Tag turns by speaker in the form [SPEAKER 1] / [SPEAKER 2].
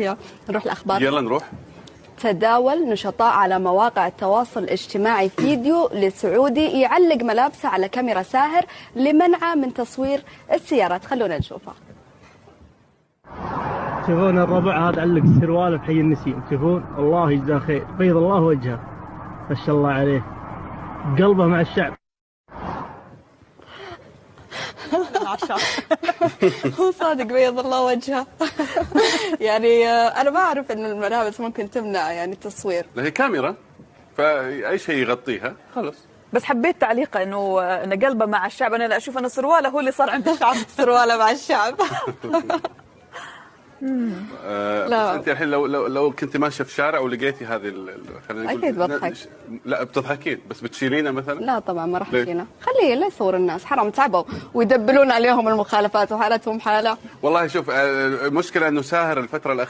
[SPEAKER 1] العافية. نروح الأخبار.
[SPEAKER 2] يلا نروح.
[SPEAKER 1] تداول نشطاء على مواقع التواصل الاجتماعي فيديو لسعودي يعلق ملابسه على كاميرا ساهر لمنعه من تصوير السيارات. خلونا نشوفه.
[SPEAKER 3] تشوفون الربع هذا علق السروال بحي النسيم، تشوفون الله يجزاه خير، بيض الله وجهه ما شاء الله عليه، قلبه مع الشعب.
[SPEAKER 1] هو صادق بيض الله وجهه. يعني أنا ما أعرف إن الملابس ممكن تمنع يعني التصوير.
[SPEAKER 2] هي كاميرا فأي شيء يغطيها خلاص.
[SPEAKER 4] بس حبيت تعليقه انه قلبه مع الشعب. انا لا اشوف انه سرواله هو اللي صار عند الشعب.
[SPEAKER 1] سرواله مع الشعب.
[SPEAKER 2] لا انت الحين لو كنت ماشيه في شارع ولقيتي هذه خلينا نقول
[SPEAKER 1] اكيد بضحك.
[SPEAKER 2] لا بتضحكين بس بتشيلينها مثلا؟
[SPEAKER 1] لا طبعا ما راح اشيلها، خليه لا يصور الناس، حرام تعبوا ويدبلون عليهم المخالفات وحالتهم حاله.
[SPEAKER 2] والله شوف المشكله انه ساهر الفتره الاخيره